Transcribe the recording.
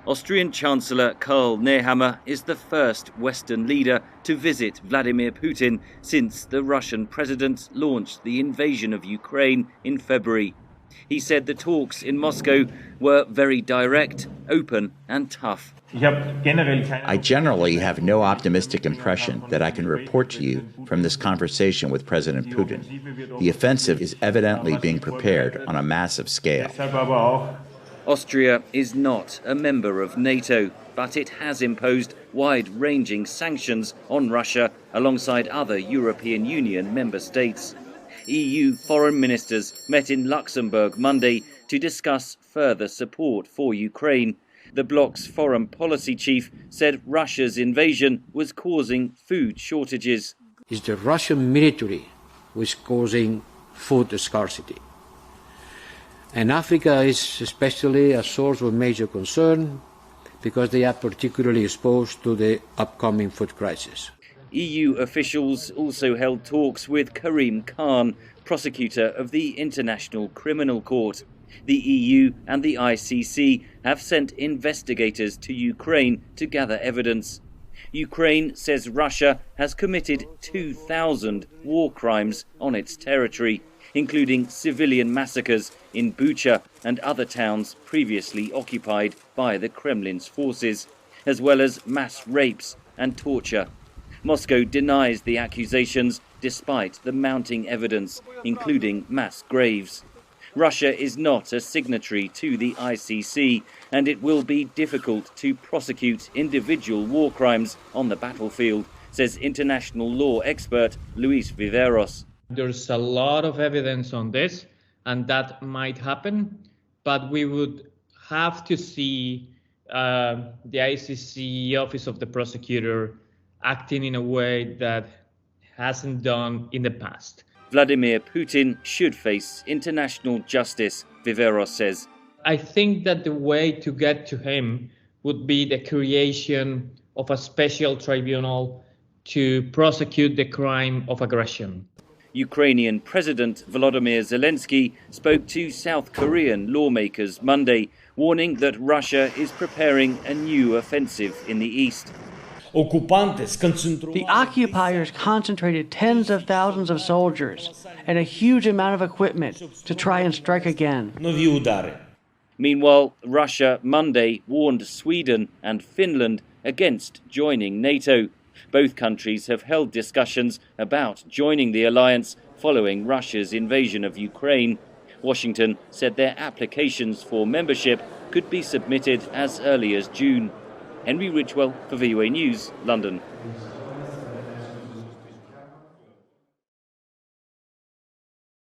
Austrian Chancellor Karl Nehammer is the first Western leader to visit Vladimir Putin since the Russian president launched the invasion of Ukraine in February. He said the talks in Moscow were very direct, open and tough. I generally have no optimistic impression that I can report to you from this conversation with President Putin. The offensive is evidently being prepared on a massive scale. Austria is not a member of NATO, but it has imposed wide-ranging sanctions on Russia alongside other European Union member states. EU foreign ministers met in Luxembourg Monday to discuss further support for Ukraine. The bloc's foreign policy chief said Russia's invasion was causing food shortages. It's the Russian military which is causing food scarcity. And Africa is especially a source of major concern because they are particularly exposed to the upcoming food crisis. EU officials also held talks with Karim Khan, prosecutor of the International Criminal Court. The EU and the ICC have sent investigators to Ukraine to gather evidence. Ukraine says Russia has committed 2,000 war crimes on its territory, including civilian massacres in Bucha and other towns previously occupied by the Kremlin's forces, as well as mass rapes and torture. Moscow denies the accusations despite the mounting evidence, including mass graves. Russia is not a signatory to the ICC, and it will be difficult to prosecute individual war crimes on the battlefield, says international law expert Luis Viveros. There's a lot of evidence on this, and that might happen, but we would have to see the ICC Office of the Prosecutor acting in a way that hasn't done in the past. Vladimir Putin should face international justice, Viveros says. I think that the way to get to him would be the creation of a special tribunal to prosecute the crime of aggression. Ukrainian President Volodymyr Zelensky spoke to South Korean lawmakers Monday, warning that Russia is preparing a new offensive in the east. The occupiers concentrated tens of thousands of soldiers and a huge amount of equipment to try and strike again. Meanwhile, Russia Monday warned Sweden and Finland against joining NATO. Both countries have held discussions about joining the alliance following Russia's invasion of Ukraine. Washington said their applications for membership could be submitted as early as June. Henry Ridgwell for VOA News, London.